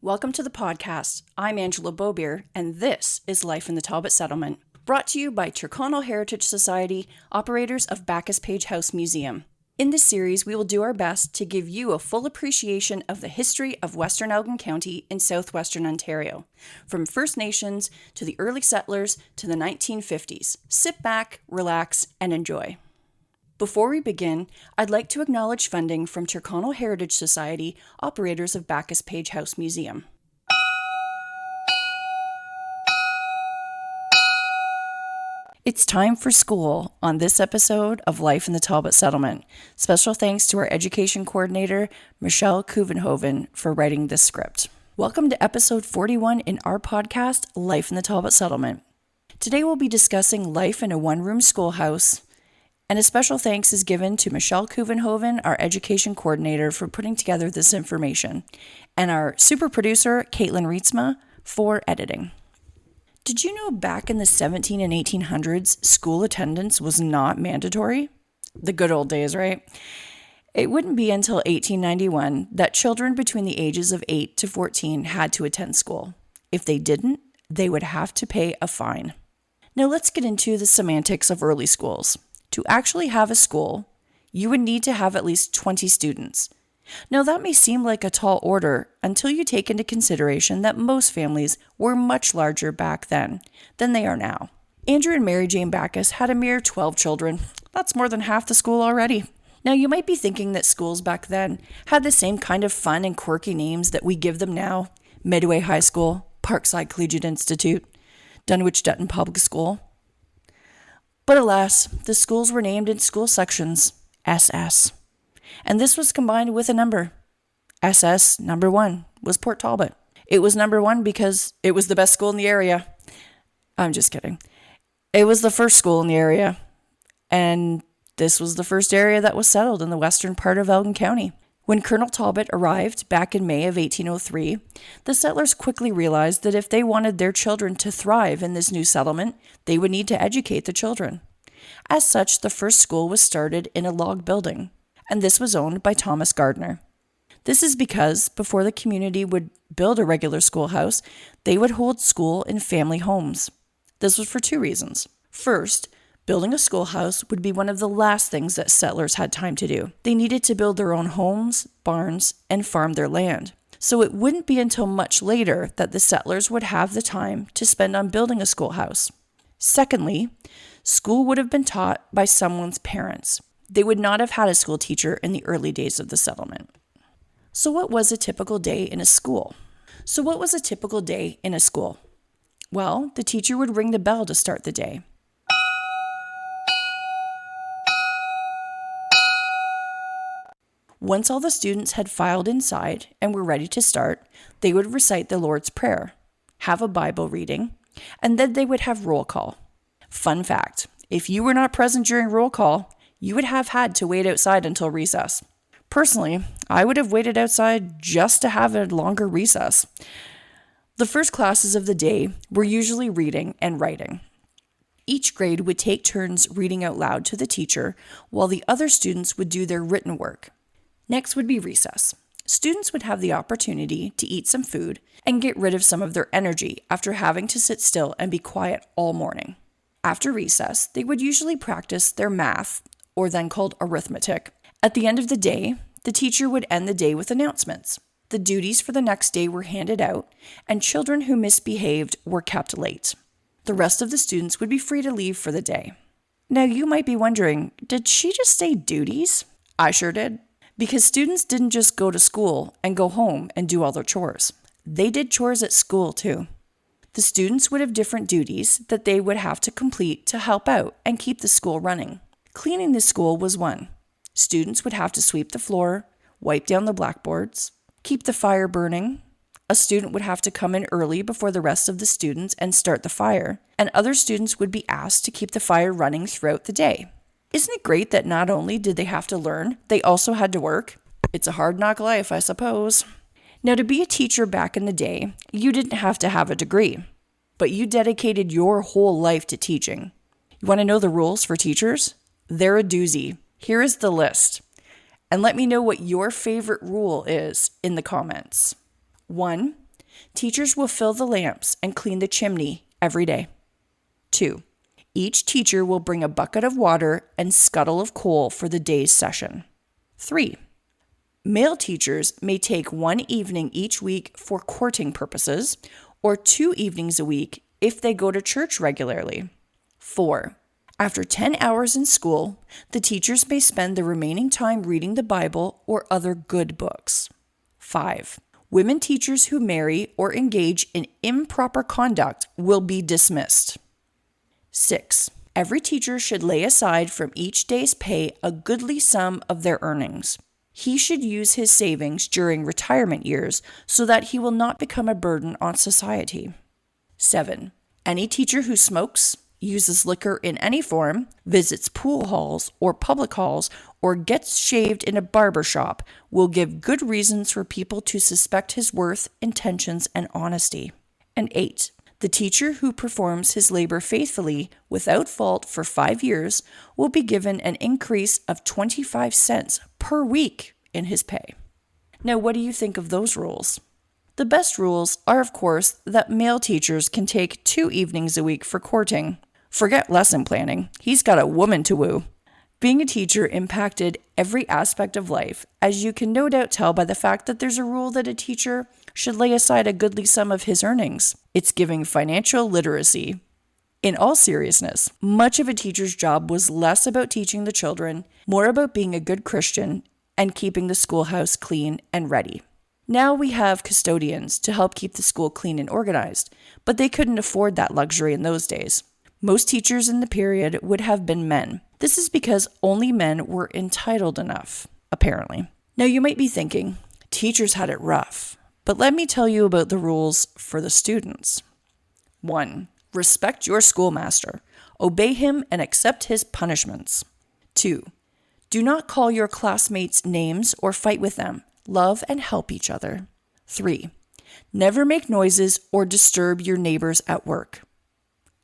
Welcome to the podcast. I'm Angela Bobier, and this is Life in the Talbot Settlement, brought to you by Tyrconnell Heritage Society, operators of Backus-Page House Museum. In this series, we will do our best to give you a full appreciation of the history of Western Elgin County in southwestern Ontario, from First Nations to the early settlers to the 1950s. Sit back, relax, and enjoy. Before we begin, I'd like to acknowledge funding from Tyrconnell Heritage Society, operators of Backus-Page House Museum. It's time for school on this episode of Life in the Talbot Settlement. Special thanks to our education coordinator, Michelle Kuvenhoven, for writing this script. Welcome to episode 41 in our podcast, Life in the Talbot Settlement. Today we'll be discussing life in a one-room schoolhouse, and a special thanks is given to Michelle Kuvenhoven, our education coordinator, for putting together this information, and our super producer, Katlyn Reintsma, for editing. Did you know back in the 17 and 1800s, school attendance was not mandatory? The good old days, right? It wouldn't be until 1891 that children between the ages of 8 to 14 had to attend school. If they didn't, they would have to pay a fine. Now let's get into the semantics of early schools. To actually have a school, you would need to have at least 20 students. Now that may seem like a tall order until you take into consideration that most families were much larger back then than they are now. Andrew and Mary Jane Backus had a mere 12 children. That's more than half the school already. Now you might be thinking that schools back then had the same kind of fun and quirky names that we give them now. Midway High School, Parkside Collegiate Institute, Dunwich Dutton Public School. But alas, the schools were named in school sections, SS. And this was combined with a number. SS number 1 was Port Talbot. It was number 1 because it was the best school in the area. I'm just kidding. It was the first school in the area. And this was the first area that was settled in the western part of Elgin County. When Colonel Talbot arrived back in May of 1803, the settlers quickly realized that if they wanted their children to thrive in this new settlement, they would need to educate the children. As such, the first school was started in a log building, and this was owned by Thomas Gardner. This is because before the community would build a regular schoolhouse, they would hold school in family homes. This was for 2 reasons. First, building a schoolhouse would be one of the last things that settlers had time to do. They needed to build their own homes, barns, and farm their land. So it wouldn't be until much later that the settlers would have the time to spend on building a schoolhouse. Secondly, school would have been taught by someone's parents. They would not have had a school teacher in the early days of the settlement. So what was a typical day in a school? Well, the teacher would ring the bell to start the day. Once all the students had filed inside and were ready to start, they would recite the Lord's Prayer, have a Bible reading, and then they would have roll call. Fun fact, if you were not present during roll call, you would have had to wait outside until recess. Personally, I would have waited outside just to have a longer recess. The first classes of the day were usually reading and writing. Each grade would take turns reading out loud to the teacher, while the other students would do their written work. Next would be recess. Students would have the opportunity to eat some food and get rid of some of their energy after having to sit still and be quiet all morning. After recess, they would usually practice their math, or then called arithmetic. At the end of the day, the teacher would end the day with announcements. The duties for the next day were handed out, and children who misbehaved were kept late. The rest of the students would be free to leave for the day. Now you might be wondering, did she just say duties? I sure did. Because students didn't just go to school and go home and do all their chores. They did chores at school too. The students would have different duties that they would have to complete to help out and keep the school running. Cleaning the school was one. Students would have to sweep the floor, wipe down the blackboards, keep the fire burning. A student would have to come in early before the rest of the students and start the fire, and other students would be asked to keep the fire running throughout the day. Isn't it great that not only did they have to learn, they also had to work? It's a hard knock life, I suppose. Now, to be a teacher back in the day, you didn't have to have a degree, but you dedicated your whole life to teaching. You want to know the rules for teachers? They're a doozy. Here is the list. And let me know what your favorite rule is in the comments. 1. Teachers will fill the lamps and clean the chimney every day. 2. Each teacher will bring a bucket of water and scuttle of coal for the day's session. 3. Male teachers may take one evening each week for courting purposes, or 2 evenings a week if they go to church regularly. 4. After 10 hours in school, the teachers may spend the remaining time reading the Bible or other good books. 5. Women teachers who marry or engage in improper conduct will be dismissed. 6. Every teacher should lay aside from each day's pay a goodly sum of their earnings. He should use his savings during retirement years so that he will not become a burden on society. 7. Any teacher who smokes, uses liquor in any form, visits pool halls or public halls, or gets shaved in a barber shop will give good reasons for people to suspect his worth, intentions, and honesty. And 8. The teacher who performs his labor faithfully without fault for 5 years will be given an increase of 25 cents per week in his pay. Now, what do you think of those rules? The best rules are, of course, that male teachers can take 2 evenings a week for courting. Forget lesson planning. He's got a woman to woo. Being a teacher impacted every aspect of life, as you can no doubt tell by the fact that there's a rule that a teacher should lay aside a goodly sum of his earnings. It's giving financial literacy. In all seriousness, much of a teacher's job was less about teaching the children, more about being a good Christian and keeping the schoolhouse clean and ready. Now we have custodians to help keep the school clean and organized, but they couldn't afford that luxury in those days. Most teachers in the period would have been men. This is because only men were entitled enough, apparently. Now you might be thinking, teachers had it rough, but let me tell you about the rules for the students. 1. Respect your schoolmaster. Obey him and accept his punishments. 2. Do not call your classmates names or fight with them. Love and help each other. 3. Never make noises or disturb your neighbors at work.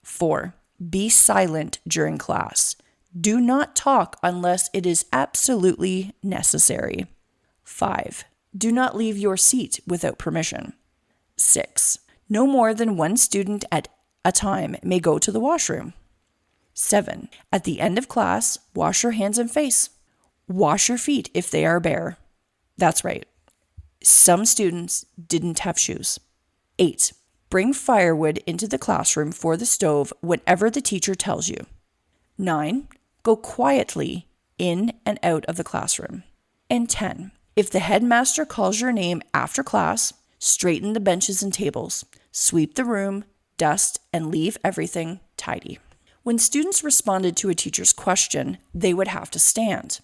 4. Be silent during class. Do not talk unless it is absolutely necessary. 5. Do not leave your seat without permission. 6. No more than one student at a time may go to the washroom. 7. At the end of class, wash your hands and face. Wash your feet if they are bare. That's right. Some students didn't have shoes. 8. Bring firewood into the classroom for the stove whenever the teacher tells you. 9. Go quietly in and out of the classroom. And 10. If the headmaster calls your name after class, straighten the benches and tables, sweep the room, dust, and leave everything tidy. When students responded to a teacher's question, they would have to stand.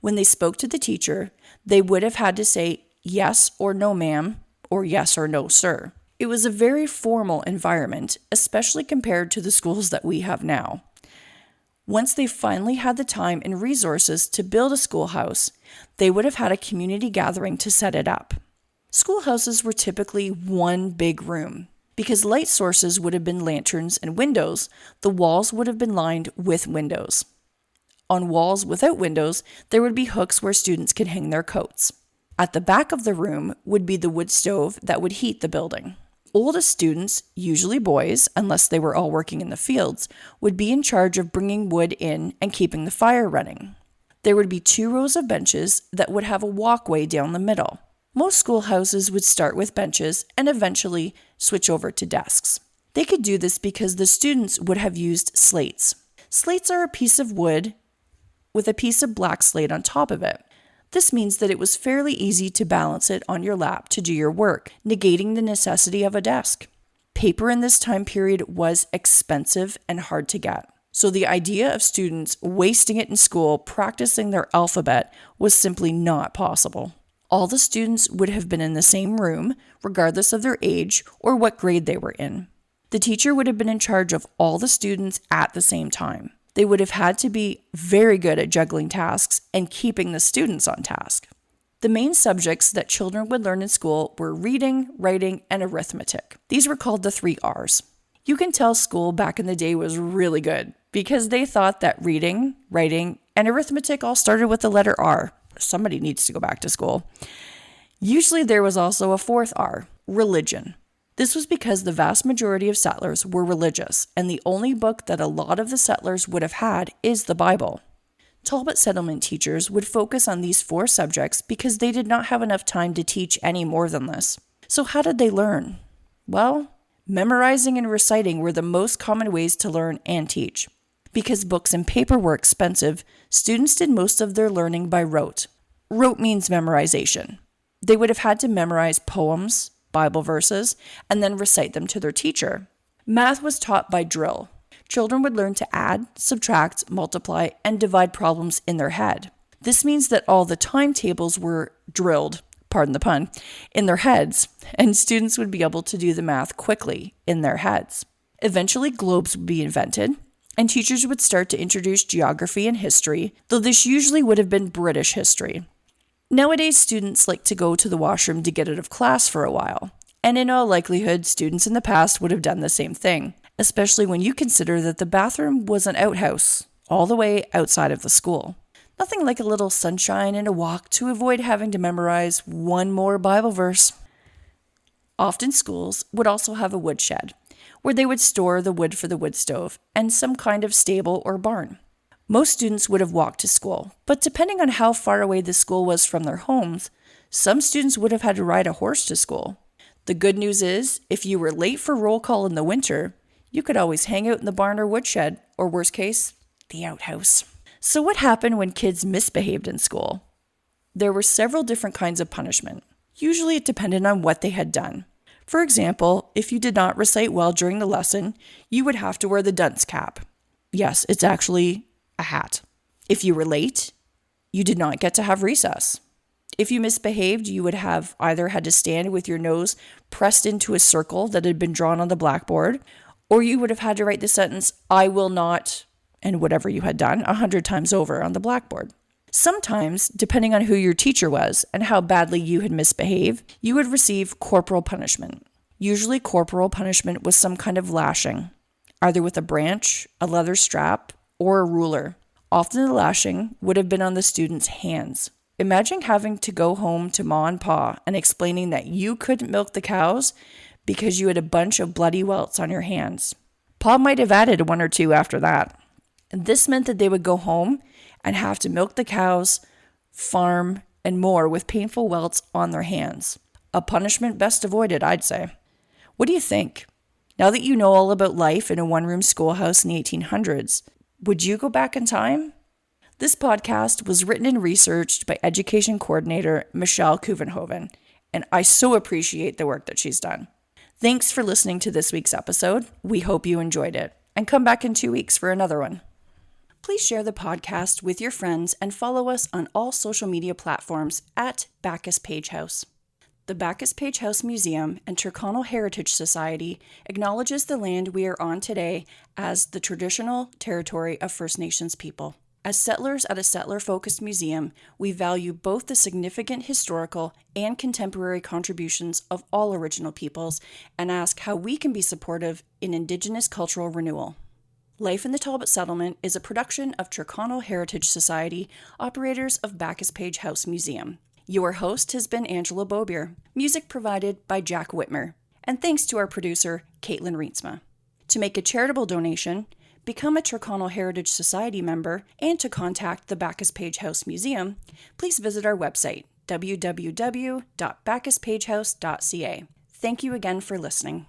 When they spoke to the teacher, they would have had to say yes or no, ma'am, or yes or no, sir. It was a very formal environment, especially compared to the schools that we have now. Once they finally had the time and resources to build a schoolhouse, they would have had a community gathering to set it up. Schoolhouses were typically one big room. Because light sources would have been lanterns and windows, the walls would have been lined with windows. On walls without windows, there would be hooks where students could hang their coats. At the back of the room would be the wood stove that would heat the building. Oldest students, usually boys, unless they were all working in the fields, would be in charge of bringing wood in and keeping the fire running. There would be 2 rows of benches that would have a walkway down the middle. Most schoolhouses would start with benches and eventually switch over to desks. They could do this because the students would have used slates. Slates are a piece of wood with a piece of black slate on top of it. This means that it was fairly easy to balance it on your lap to do your work, negating the necessity of a desk. Paper in this time period was expensive and hard to get. So the idea of students wasting it in school practicing their alphabet was simply not possible. All the students would have been in the same room, regardless of their age or what grade they were in. The teacher would have been in charge of all the students at the same time. They would have had to be very good at juggling tasks and keeping the students on task. The main subjects that children would learn in school were reading, writing, and arithmetic. These were called the 3 R's. You can tell school back in the day was really good because they thought that reading, writing, and arithmetic all started with the letter R. Somebody needs to go back to school. Usually there was also a 4th R, religion. This was because the vast majority of settlers were religious, and the only book that a lot of the settlers would have had is the Bible. Talbot Settlement teachers would focus on these 4 subjects because they did not have enough time to teach any more than this. So how did they learn? Well, memorizing and reciting were the most common ways to learn and teach. Because books and paper were expensive, students did most of their learning by rote. Rote means memorization. They would have had to memorize poems, Bible verses, and then recite them to their teacher. Math was taught by drill. Children would learn to add, subtract, multiply, and divide problems in their head. This means that all the timetables were drilled, pardon the pun, in their heads, and students would be able to do the math quickly in their heads. Eventually, globes would be invented, and teachers would start to introduce geography and history, though this usually would have been British history. Nowadays, students like to go to the washroom to get out of class for a while, and in all likelihood, students in the past would have done the same thing, especially when you consider that the bathroom was an outhouse, all the way outside of the school. Nothing like a little sunshine and a walk to avoid having to memorize one more Bible verse. Often schools would also have a woodshed, where they would store the wood for the wood stove, and some kind of stable or barn. Most students would have walked to school, but depending on how far away the school was from their homes, some students would have had to ride a horse to school. The good news is, if you were late for roll call in the winter, you could always hang out in the barn or woodshed, or worst case, the outhouse. So what happened when kids misbehaved in school? There were several different kinds of punishment. Usually it depended on what they had done. For example, if you did not recite well during the lesson, you would have to wear the dunce cap. Yes, it's actually a hat. If you were late, you did not get to have recess. If you misbehaved, you would have either had to stand with your nose pressed into a circle that had been drawn on the blackboard, or you would have had to write the sentence, "I will not," and whatever you had done 100 times over on the blackboard. Sometimes, depending on who your teacher was and how badly you had misbehaved, you would receive corporal punishment. Usually corporal punishment was some kind of lashing, either with a branch, a leather strap, or a ruler. Often the lashing would have been on the student's hands. Imagine having to go home to Ma and Pa and explaining that you couldn't milk the cows because you had a bunch of bloody welts on your hands. Pa might have added 1 or 2 after that. And this meant that they would go home and have to milk the cows, farm, and more with painful welts on their hands. A punishment best avoided, I'd say. What do you think? Now that you know all about life in a one-room schoolhouse in the 1800s, would you go back in time? This podcast was written and researched by Education Coordinator Michelle Kuvenhoven, and I so appreciate the work that she's done. Thanks for listening to this week's episode. We hope you enjoyed it, and come back in 2 weeks for another one. Please share the podcast with your friends and follow us on all social media platforms at Backus-Page House. The Backus-Page House Museum and Tyrconnell Heritage Society acknowledges the land we are on today as the traditional territory of First Nations people. As settlers at a settler-focused museum, we value both the significant historical and contemporary contributions of all original peoples and ask how we can be supportive in Indigenous cultural renewal. Life in the Talbot Settlement is a production of Tyrconnell Heritage Society, operators of Backus-Page House Museum. Your host has been Angela Bobier, music provided by Jack Witmer, and thanks to our producer, Katlyn Reintsma. To make a charitable donation, become a Tyrconnell Heritage Society member, and to contact the Backus-Page House Museum, please visit our website, www.backuspagehouse.ca. Thank you again for listening.